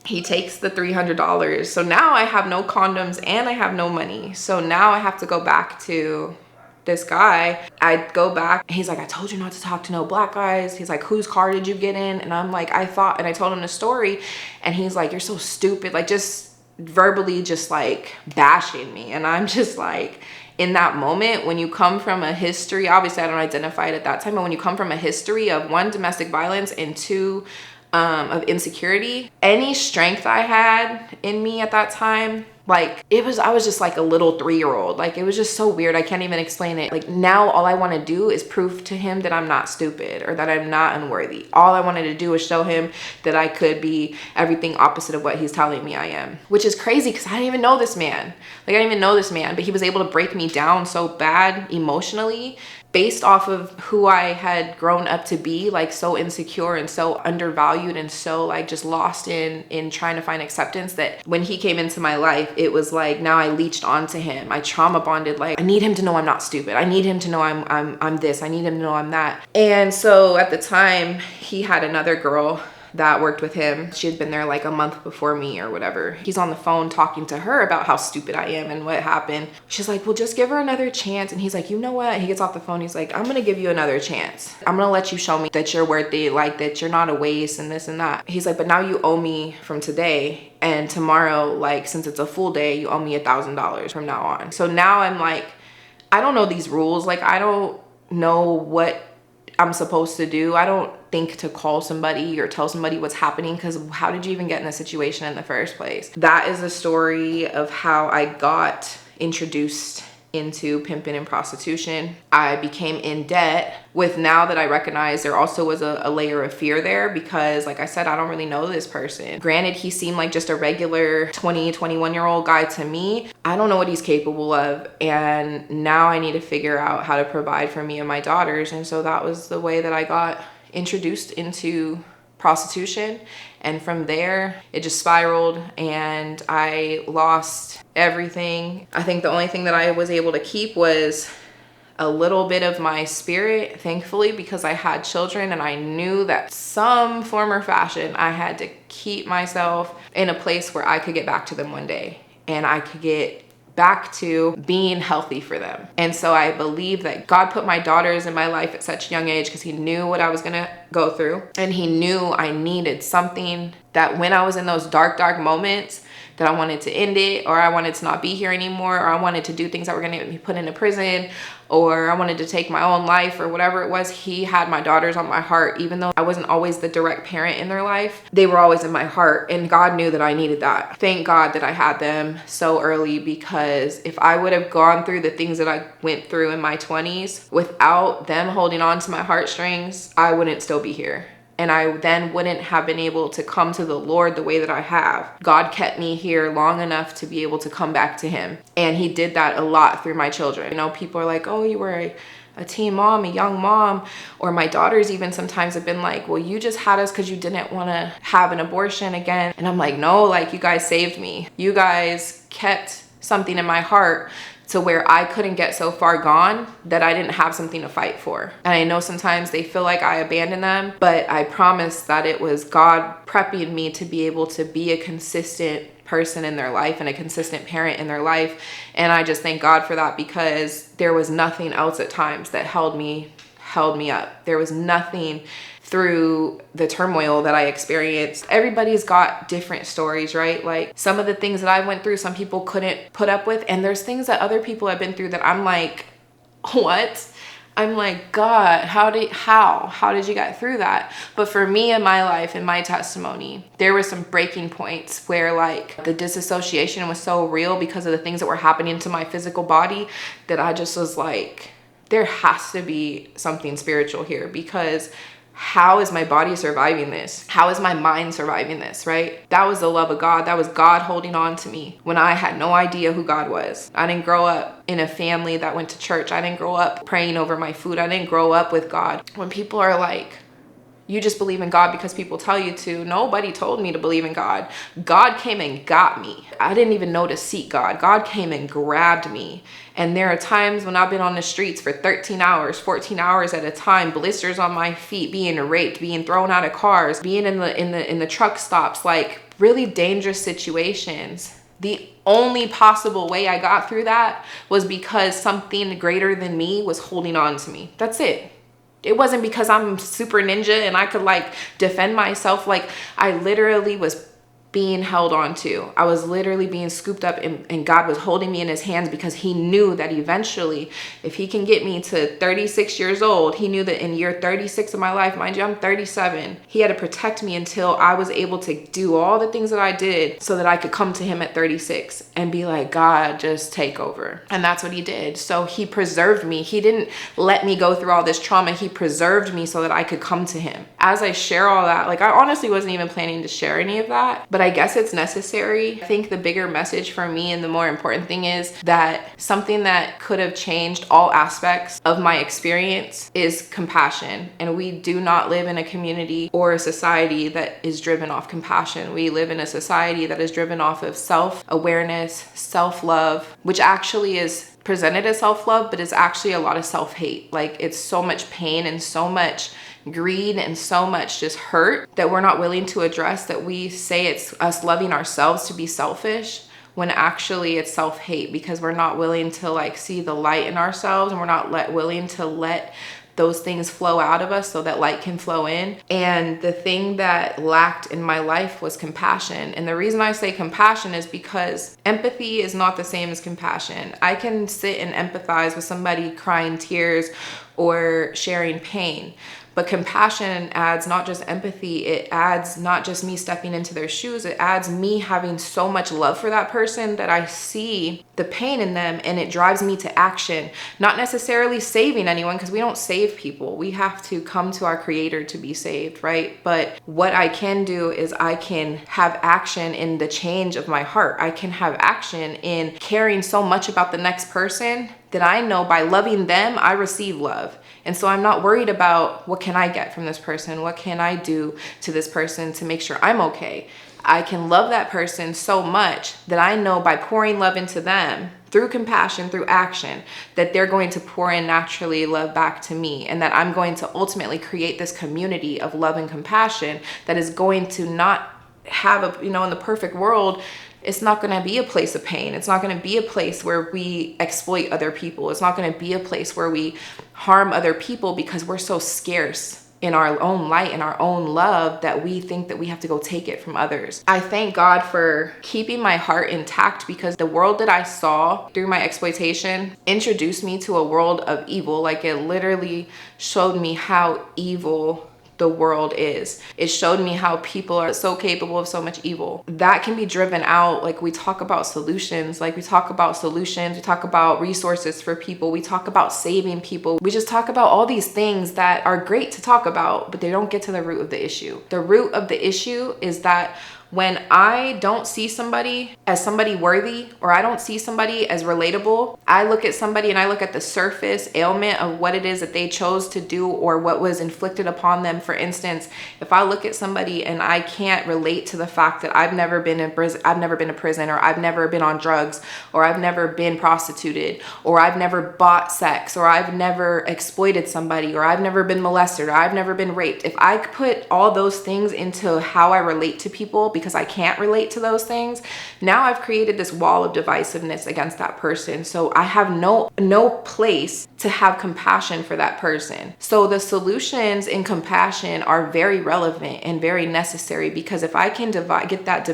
He takes the $300. So now I have no condoms and I have no money. So now I have to go back to this guy. I go back and he's like, I told you not to talk to no black guys. He's like, whose car did you get in? And I'm like, I told him the story, and he's like, you're so stupid. Like, just verbally just like bashing me. And I'm just like, in that moment, when you come from a history, obviously I don't identify it at that time, but when you come from a history of one, domestic violence, and two, of insecurity, any strength I had in me at that time, like I was just like a little 3-year-old. Like, it was just so weird. I can't even explain it. Like, now all I want to do is prove to him that I'm not stupid or that I'm not unworthy. All I wanted to do is show him that I could be everything opposite of what he's telling me I am, which is crazy because I didn't even know this man. Like, I didn't even know this man, but he was able to break me down so bad emotionally based off of who I had grown up to be, like so insecure and so undervalued and so like just lost in trying to find acceptance, that when he came into my life, it was like now I leached onto him. I trauma bonded. Like, I need him to know I'm not stupid. I need him to know I'm this. I need him to know I'm that. And so at the time, he had another girl that worked with him. She had been there like a month before me or whatever. He's on the phone talking to her about how stupid I am and what happened. She's like, well, just give her another chance. And he's like, you know what? He gets off the phone. He's like, I'm gonna give you another chance. I'm gonna let you show me that you're worth it, like that you're not a waste and this and that. He's like, but now you owe me from today, and tomorrow, like, since it's a full day, you owe me $1,000 from now on. So now I'm like, I don't know these rules. Like, I don't know what I'm supposed to do. I don't think to call somebody or tell somebody what's happening, because how did you even get in this situation in the first place? That is a story of how I got introduced into pimping and prostitution. I became in debt with, now that I recognize there also was a layer of fear there, because like I said, I don't really know this person. Granted, he seemed like just a regular 21-year-old guy to me. I don't know what he's capable of, and now I need to figure out how to provide for me and my daughters. And so that was the way that I got introduced into prostitution. And from there, it just spiraled and I lost everything. I think the only thing that I was able to keep was a little bit of my spirit, thankfully, because I had children and I knew that some form or fashion I had to keep myself in a place where I could get back to them one day and I could get back to being healthy for them. And so I believe that God put my daughters in my life at such a young age because he knew what I was gonna go through, and he knew I needed something that when I was in those dark moments that I wanted to end it, or I wanted to not be here anymore, or I wanted to do things that were gonna get me put into prison, or I wanted to take my own life, or whatever it was. He had my daughters on my heart. Even though I wasn't always the direct parent in their life, they were always in my heart, and God knew that I needed that. Thank God that I had them so early, because if I would have gone through the things that I went through in my 20s without them holding on to my heartstrings, I wouldn't still be here. And I then wouldn't have been able to come to the Lord the way that I have. God kept me here long enough to be able to come back to him. And he did that a lot through my children. You know, people are like, oh, you were a teen mom, a young mom. Or my daughters even sometimes have been like, well, you just had us because you didn't want to have an abortion again. And I'm like, no, like, you guys saved me. You guys kept something in my heart to where I couldn't get so far gone that I didn't have something to fight for. And I know sometimes they feel like I abandoned them, but I promise that it was God prepping me to be able to be a consistent person in their life and a consistent parent in their life. And I just thank God for that, because there was nothing else at times that held me up. There was nothing through the turmoil that I experienced. Everybody's got different stories, right? Like, some of the things that I went through, some people couldn't put up with. And there's things that other people have been through that I'm like, what? I'm like, God, how did you get through that? But for me in my life, in my testimony, there were some breaking points where like the disassociation was so real because of the things that were happening to my physical body that I just was like, there has to be something spiritual here, because how is my body surviving this? How is my mind surviving this, right? That was the love of God. That was God holding on to me when I had no idea who God was. I didn't grow up in a family that went to church. I didn't grow up praying over my food. I didn't grow up with God. When people are like, you just believe in God because people tell you to. Nobody told me to believe in God. God came and got me. I didn't even know to seek God. God came and grabbed me. And there are times when I've been on the streets for 13 hours, 14 hours at a time, blisters on my feet, being raped, being thrown out of cars, being in the truck stops, like really dangerous situations, the only possible way I got through that was because something greater than me was holding on to me. That's it. It wasn't because I'm super ninja and I could like defend myself. Like I literally was being held on to. I was literally being scooped up, and God was holding me in his hands because he knew that eventually, if he can get me to 36 years old, he knew that in year 36 of my life, mind you, I'm 37, he had to protect me until I was able to do all the things that I did so that I could come to him at 36 and be like, God, just take over. And that's what he did. So he preserved me. He didn't let me go through all this trauma. He preserved me so that I could come to him. As I share all that, like I honestly wasn't even planning to share any of that, but I guess it's necessary. I think the bigger message for me and the more important thing is that something that could have changed all aspects of my experience is compassion. And we do not live in a community or a society that is driven off compassion. We live in a society that is driven off of self-awareness, self-love, which actually is presented as self-love, but is actually a lot of self-hate. Like it's so much pain and so much greed and so much just hurt that we're not willing to address, that we say it's us loving ourselves to be selfish when actually it's self-hate, because we're not willing to like see the light in ourselves, and we're not willing to let those things flow out of us so that light can flow in. And the thing that lacked in my life was compassion. And the reason I say compassion is because empathy is not the same as compassion. I can sit and empathize with somebody crying tears or sharing pain. But compassion adds not just empathy, it adds not just me stepping into their shoes, it adds me having so much love for that person that I see the pain in them and it drives me to action. Not necessarily saving anyone, because we don't save people. We have to come to our creator to be saved, right? But what I can do is I can have action in the change of my heart. I can have action in caring so much about the next person that I know by loving them, I receive love. And so I'm not worried about what can I get from this person? What can I do to this person to make sure I'm okay? I can love that person so much that I know by pouring love into them through compassion, through action, that they're going to pour in naturally love back to me, and that I'm going to ultimately create this community of love and compassion that is going to not have in the perfect world, it's not going to be a place of pain. It's not going to be a place where we exploit other people. It's not going to be a place where we harm other people because we're so scarce in our own light and our own love that we think that we have to go take it from others. I thank God for keeping my heart intact, because the world that I saw through my exploitation introduced me to a world of evil. Like it literally showed me how evil the world is. It showed me how people are so capable of so much evil. That can be driven out. Like we talk about solutions, we talk about resources for people, we talk about saving people. We just talk about all these things that are great to talk about, but they don't get to the root of the issue. The root of the issue is that when I don't see somebody as somebody worthy, or I don't see somebody as relatable, I look at somebody and I look at the surface ailment of what it is that they chose to do or what was inflicted upon them. For instance, if I look at somebody and I can't relate to the fact that I've never been in prison, or I've never been on drugs, or I've never been prostituted, or I've never bought sex, or I've never exploited somebody, or I've never been molested, or I've never been raped. If I put all those things into how I relate to people, because I can't relate to those things, now I've created this wall of divisiveness against that person. So I have no place to have compassion for that person. So the solutions in compassion are very relevant and very necessary, because if I can get that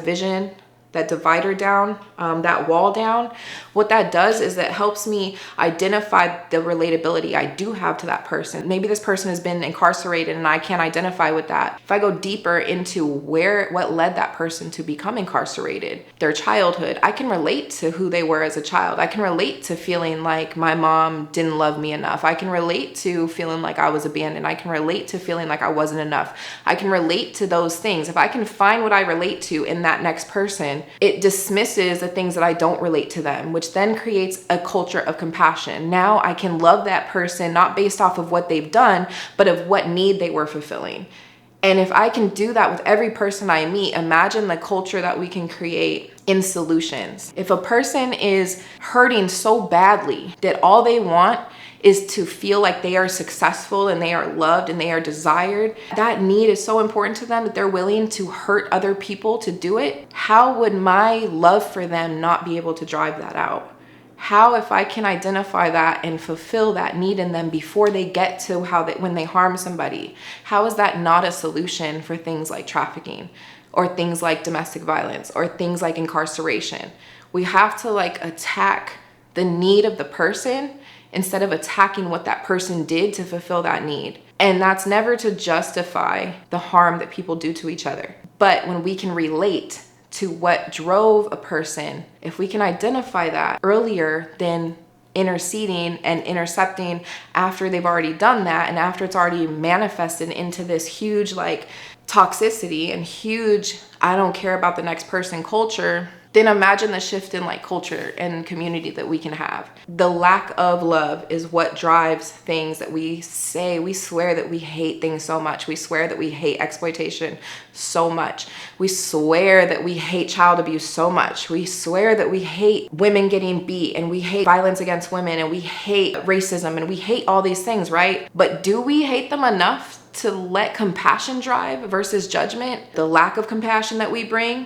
divider down, that wall down, what that does is that helps me identify the relatability I do have to that person. Maybe this person has been incarcerated and I can't identify with that. If I go deeper into what led that person to become incarcerated, their childhood, I can relate to who they were as a child. I can relate to feeling like my mom didn't love me enough. I can relate to feeling like I was abandoned. I can relate to feeling like I wasn't enough. I can relate to those things. If I can find what I relate to in that next person, it dismisses the things that I don't relate to them, which then creates a culture of compassion. Now I can love that person not based off of what they've done, but of what need they were fulfilling. And if I can do that with every person I meet, imagine the culture that we can create in solutions. If a person is hurting so badly that all they want is to feel like they are successful and they are loved and they are desired, that need is so important to them that they're willing to hurt other people to do it, how would my love for them not be able to drive that out? How, if I can identify that and fulfill that need in them before they get to when they harm somebody, how is that not a solution for things like trafficking or things like domestic violence or things like incarceration? We have to attack the need of the person instead of attacking what that person did to fulfill that need. And that's never to justify the harm that people do to each other. But when we can relate to what drove a person, if we can identify that earlier than interceding and intercepting after they've already done that and after it's already manifested into this huge toxicity and huge I don't care about the next person culture, then imagine the shift in culture and community that we can have. The lack of love is what drives things that we say. We swear that we hate things so much. We swear that we hate exploitation so much. We swear that we hate child abuse so much. We swear that we hate women getting beat and we hate violence against women and we hate racism and we hate all these things, right? But do we hate them enough to let compassion drive versus judgment? The lack of compassion that we bring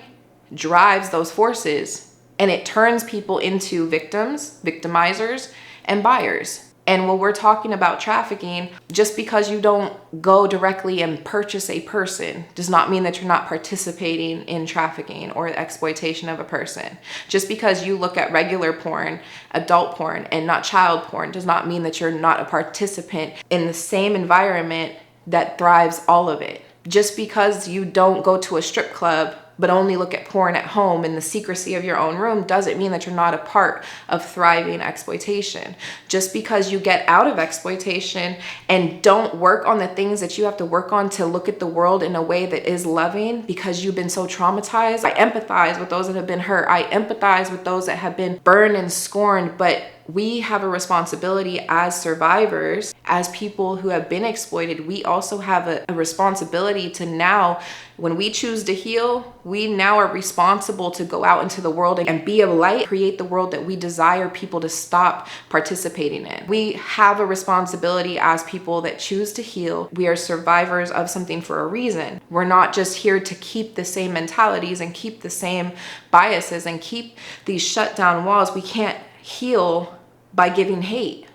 drives those forces, and it turns people into victims, victimizers, and buyers. And when we're talking about trafficking, just because you don't go directly and purchase a person does not mean that you're not participating in trafficking or exploitation of a person. Just because you look at regular porn, adult porn, and not child porn does not mean that you're not a participant in the same environment that thrives all of it. Just because you don't go to a strip club but only look at porn at home in the secrecy of your own room doesn't mean that you're not a part of thriving exploitation. Just because you get out of exploitation and don't work on the things that you have to work on to look at the world in a way that is loving because you've been so traumatized. I empathize with those that have been hurt. I empathize with those that have been burned and scorned, but we have a responsibility as survivors, as people who have been exploited. We also have a responsibility to now, when we choose to heal, we now are responsible to go out into the world and be a light, create the world that we desire people to stop participating in. We have a responsibility as people that choose to heal. We are survivors of something for a reason. We're not just here to keep the same mentalities and keep the same biases and keep these shut down walls. We can't heal by giving hate.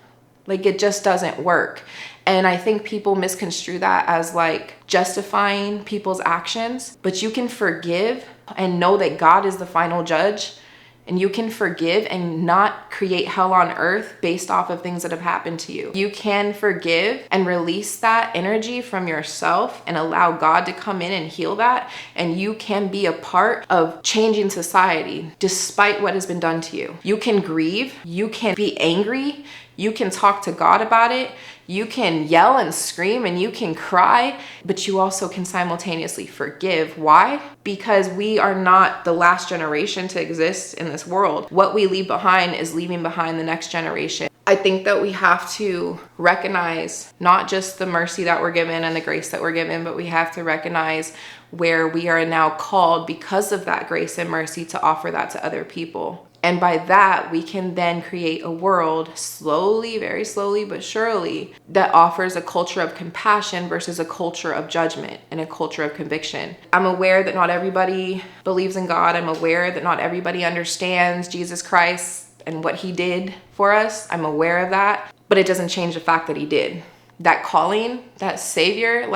It just doesn't work. And I think people misconstrue that as justifying people's actions, but you can forgive and know that God is the final judge, and you can forgive and not create hell on earth based off of things that have happened to you. You can forgive and release that energy from yourself and allow God to come in and heal that, and you can be a part of changing society despite what has been done to you. You can grieve, you can be angry, you can talk to God about it, you can yell and scream and you can cry, but you also can simultaneously forgive. Why? Because we are not the last generation to exist in this world. What we leave behind is leaving behind the next generation. I think that we have to recognize not just the mercy that we're given and the grace that we're given, but we have to recognize where we are now called because of that grace and mercy to offer that to other people. And by that, we can then create a world slowly, very slowly, but surely, that offers a culture of compassion versus a culture of judgment and a culture of conviction. I'm aware that not everybody believes in God. I'm aware that not everybody understands Jesus Christ and what he did for us. I'm aware of that, but it doesn't change the fact that he did. That calling, that savior,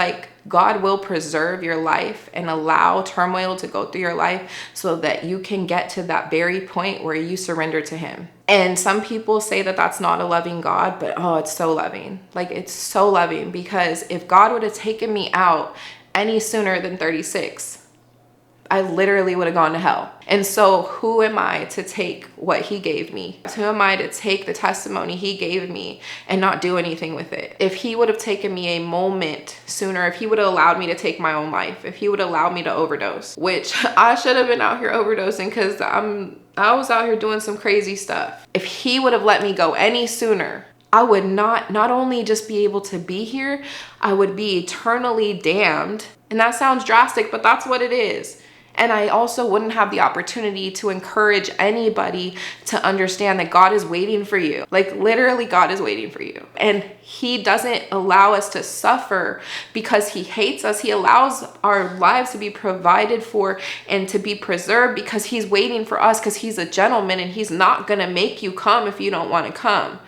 God will preserve your life and allow turmoil to go through your life so that you can get to that very point where you surrender to him. And some people say that that's not a loving God, but it's so loving. It's so loving, because if God would have taken me out any sooner than 36, I literally would have gone to hell. And so who am I to take what he gave me? Who am I to take the testimony he gave me and not do anything with it? If he would have taken me a moment sooner, if he would have allowed me to take my own life, if he would have allowed me to overdose, which I should have been out here overdosing because I was out here doing some crazy stuff. If he would have let me go any sooner, I would not only just be able to be here, I would be eternally damned. And that sounds drastic, but that's what it is. And I also wouldn't have the opportunity to encourage anybody to understand that God is waiting for you. Like literally God is waiting for you. And he doesn't allow us to suffer because he hates us. He allows our lives to be provided for and to be preserved because he's waiting for us, because he's a gentleman and he's not going to make you come if you don't want to come.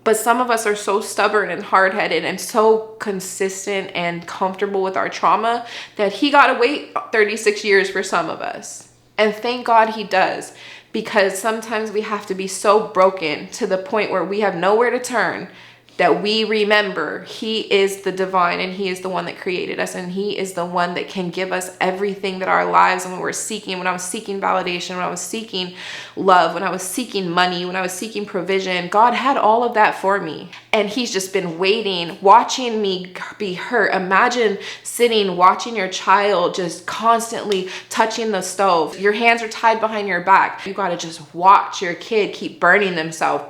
But some of us are so stubborn and hard-headed and so consistent and comfortable with our trauma that he got to wait 36 years for some of us. And thank God he does, because sometimes we have to be so broken to the point where we have nowhere to turn that we remember he is the divine and he is the one that created us, and he is the one that can give us everything that our lives and we're seeking. When I was seeking validation, when I was seeking love, when I was seeking money, when I was seeking provision, God had all of that for me. And he's just been waiting, watching me be hurt. Imagine sitting, watching your child just constantly touching the stove. Your hands are tied behind your back. You got to just watch your kid keep burning themselves,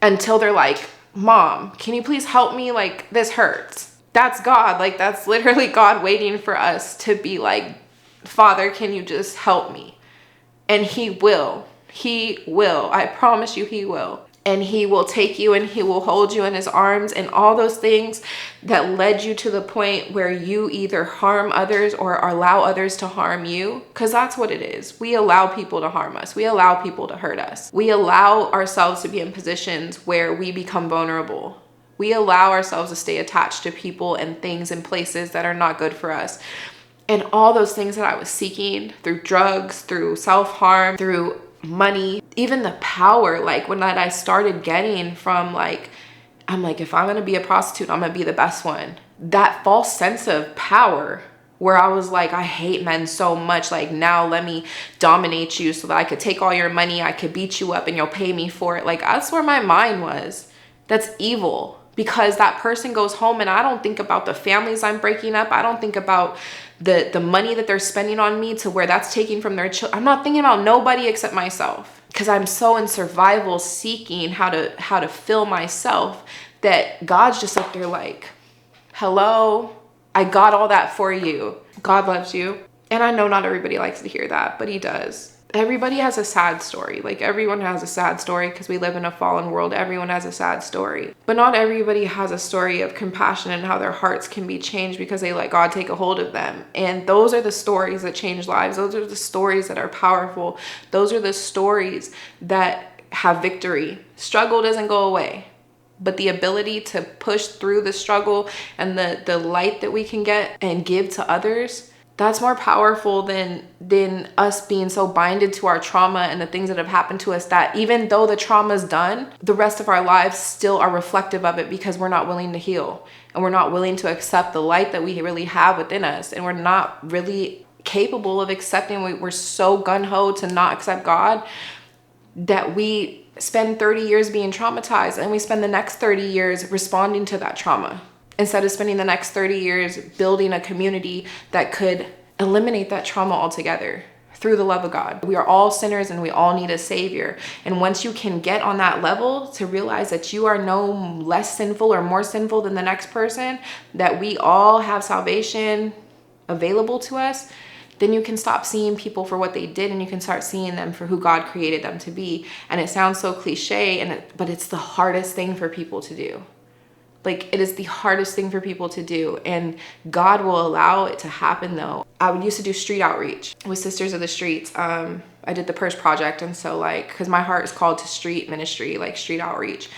until they're like, Mom, can you please help me? Like, this hurts. That's God. Like, that's literally God waiting for us to be like, Father, can you just help me? And he will. He will. I promise you he will. And he will take you and he will hold you in his arms, and all those things that led you to the point where you either harm others or allow others to harm you. Because that's what it is. We allow people to harm us. We allow people to hurt us. We allow ourselves to be in positions where we become vulnerable. We allow ourselves to stay attached to people and things and places that are not good for us. And all those things that I was seeking through drugs, through self-harm, through money, even the power, like when I started getting from like, I'm like, if I'm going to be a prostitute, I'm going to be the best one. That false sense of power where I was like, I hate men so much. Like, now let me dominate you so that I could take all your money. I could beat you up and you'll pay me for it. Like, that's where my mind was. That's evil, because that person goes home and I don't think about the families I'm breaking up. I don't think about the money that they're spending on me to where that's taking from their children. I'm not thinking about nobody except myself, because I'm so in survival seeking how to fill myself that God's just up there like, hello, I got all that for you. God loves you. And I know not everybody likes to hear that, but he does. Everybody has a sad story. Like, everyone has a sad story because we live in a fallen world. Everyone has a sad story. But not everybody has a story of compassion and how their hearts can be changed because they let God take a hold of them. And those are the stories that change lives. Those are the stories that are powerful. Those are the stories that have victory. Struggle doesn't go away, but the ability to push through the struggle and the light that we can get and give to others, that's more powerful than us being so binded to our trauma and the things that have happened to us, that even though the trauma's done, the rest of our lives still are reflective of it because we're not willing to heal and we're not willing to accept the light that we really have within us, and we're not really capable of accepting. We're so gung-ho to not accept God that we spend 30 years being traumatized and we spend the next 30 years responding to that trauma, instead of spending the next 30 years building a community that could eliminate that trauma altogether through the love of God. We are all sinners and we all need a savior. And once you can get on that level to realize that you are no less sinful or more sinful than the next person, that we all have salvation available to us, then you can stop seeing people for what they did and you can start seeing them for who God created them to be. And it sounds so cliche, but it's the hardest thing for people to do. Like, it is the hardest thing for people to do, and God will allow it to happen though. I used to do street outreach with Sisters of the Streets. I did the Purse Project, and so like, because my heart is called to street ministry, like street outreach.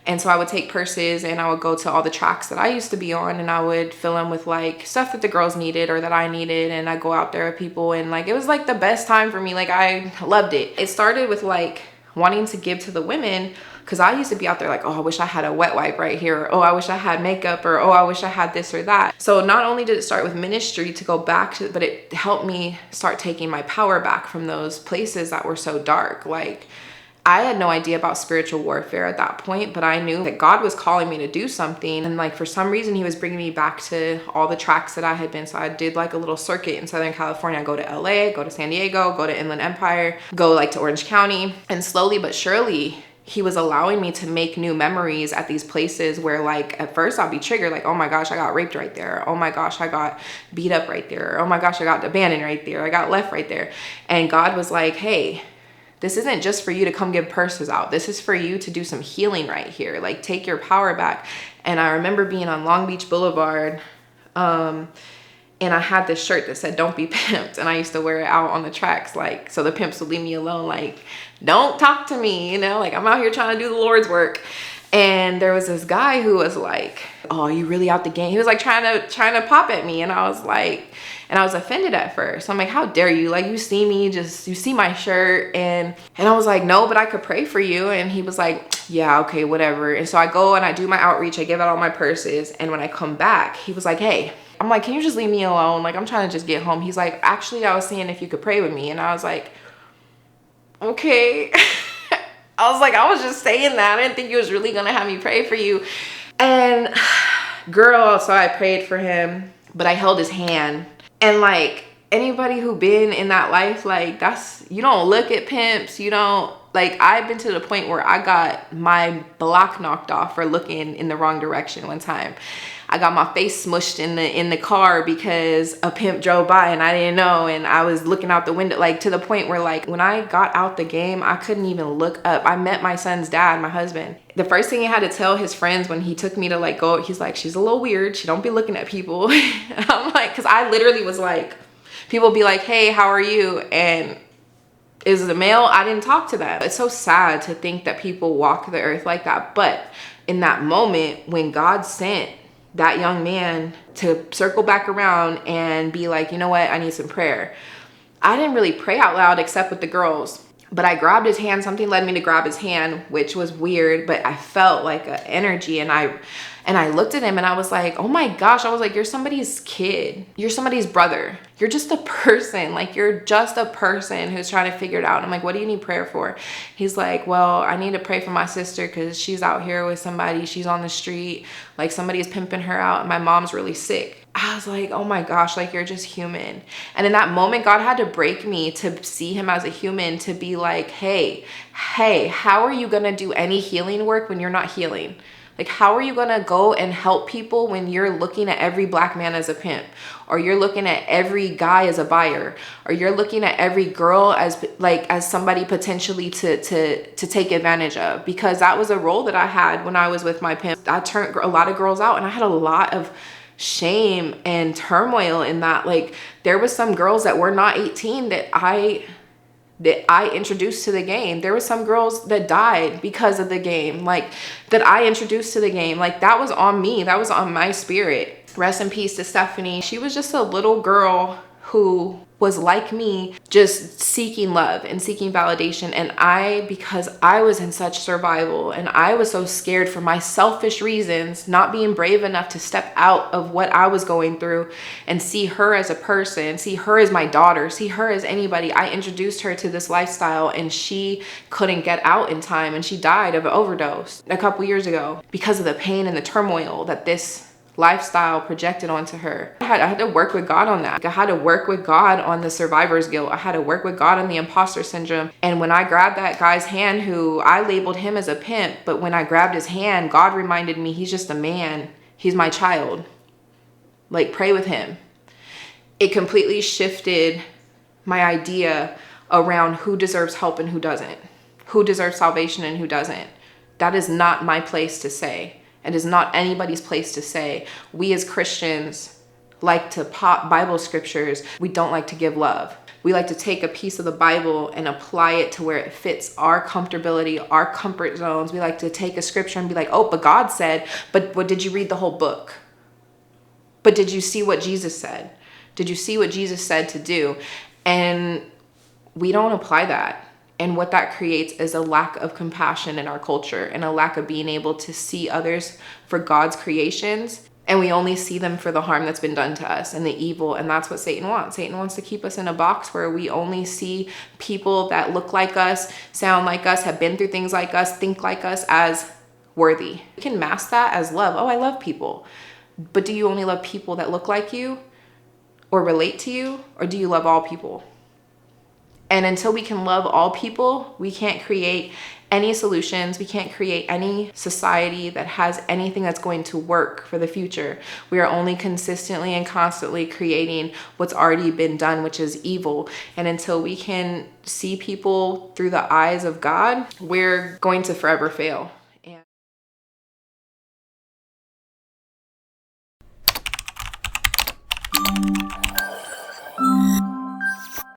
And so I would take purses and I would go to all the tracks that I used to be on, and I would fill them with like stuff that the girls needed or that I needed, and I'd go out there with people, and like, it was like the best time for me. Like, I loved it. It started with like wanting to give to the women, because I used to be out there like, oh, I wish I had a wet wipe right here, or oh, I wish I had makeup, or oh, I wish I had this or that. So not only did it start with ministry to go back to, but it helped me start taking my power back from those places that were so dark. Like, I had no idea about spiritual warfare at that point, but I knew that God was calling me to do something. And like, for some reason, he was bringing me back to all the tracks that I had been. So I did like a little circuit in Southern California. I go to LA, go to San Diego, go to Inland Empire, go like to Orange County. And slowly but surely, he was allowing me to make new memories at these places where, like, at first I'll be triggered, like, oh my gosh, I got raped right there. Oh my gosh, I got beat up right there. Oh my gosh, I got abandoned right there. I got left right there. And God was like, hey, this isn't just for you to come give purses out. This is for you to do some healing right here. Like, take your power back. And I remember being on Long Beach Boulevard, and I had this shirt that said, don't be pimped. And I used to wear it out on the tracks, like, so the pimps would leave me alone. Like, don't talk to me, you know, like, I'm out here trying to do the Lord's work. And there was this guy who was like, oh, you really out the game? He was like trying to pop at me. And I was like, and I was offended at first. I'm like, how dare you? Like, you see me, you see my shirt. And I was like, no, but I could pray for you. And he was like, yeah, okay, whatever. And so I go and I do my outreach. I give out all my purses. And when I come back, he was like, hey, I'm like, can you just leave me alone? Like, I'm trying to just get home. He's like, actually, I was seeing if you could pray with me. And I was like, okay. I was like, I was just saying that. I didn't think you was really going to have me pray for you. And girl, so I prayed for him, but I held his hand. And like, anybody who been in that life, like, that's, you don't look at pimps. You don't, like, I've been to the point where I got my block knocked off for looking in the wrong direction one time. I got my face smushed in the car because a pimp drove by and I didn't know, and I was looking out the window, like, to the point where, like, when I got out the game, I couldn't even look up. I met my son's dad, my husband. The first thing he had to tell his friends when he took me to, like, go, he's like, she's a little weird. She don't be looking at people. And I'm like, because I literally was like, people be like, hey, how are you? And is it a male? I didn't talk to them. It's so sad to think that people walk the earth like that. But in that moment, when God sent that young man to circle back around and be like, you know what, I need some prayer, I didn't really pray out loud except with the girls. But I grabbed his hand. Something led me to grab his hand, which was weird, but I felt like an energy. And I looked at him and I was like, oh my gosh. I was like, you're somebody's kid. You're somebody's brother. You're just a person. Like, you're just a person who's trying to figure it out. And I'm like, what do you need prayer for? He's like, well, I need to pray for my sister because she's out here with somebody. She's on the street. Like, somebody's pimping her out and my mom's really sick. I was like, oh my gosh, like, you're just human. And in that moment, God had to break me to see him as a human, to be like, hey, how are you going to do any healing work when you're not healing? Like, how are you going to go and help people when you're looking at every black man as a pimp, or you're looking at every guy as a buyer, or you're looking at every girl as somebody potentially to take advantage of? Because that was a role that I had when I was with my pimp. I turned a lot of girls out, and I had a lot of shame and turmoil in that. Like, there was some girls that were not 18 that I introduced to the game. There were some girls that died because of the game, like, that I introduced to the game. Like, that was on me. That was on my spirit. Rest in peace to Stephanie. She was just a little girl who was like me, just seeking love and seeking validation. And because I was in such survival and I was so scared for my selfish reasons, not being brave enough to step out of what I was going through and see her as a person, see her as my daughter, see her as anybody, I introduced her to this lifestyle, and she couldn't get out in time, and she died of an overdose a couple years ago because of the pain and the turmoil that this lifestyle projected onto her. I had to work with God on that. I had to work with God on the survivor's guilt. I had to work with God on the imposter syndrome. And when I grabbed that guy's hand, who I labeled him as a pimp, but when I grabbed his hand, God reminded me, he's just a man. He's my child. Like, pray with him. It completely shifted my idea around who deserves help and who doesn't. Who deserves salvation and who doesn't. That is not my place to say. It is not anybody's place to say. We as Christians like to pop Bible scriptures. We don't like to give love. We like to take a piece of the Bible and apply it to where it fits our comfortability, our comfort zones. We like to take a scripture and be like, oh, but God said, but did you read the whole book? But did you see what Jesus said? Did you see what Jesus said to do? And we don't apply that. And what that creates is a lack of compassion in our culture, and a lack of being able to see others for God's creations. And we only see them for the harm that's been done to us and the evil. And that's what Satan wants. Satan wants to keep us in a box where we only see people that look like us, sound like us, have been through things like us, think like us as worthy. You can mask that as love. Oh, I love people. But do you only love people that look like you or relate to you? Or do you love all people? And until we can love all people, we can't create any solutions. We can't create any society that has anything that's going to work for the future. We are only consistently and constantly creating what's already been done, which is evil. And until we can see people through the eyes of God, we're going to forever fail.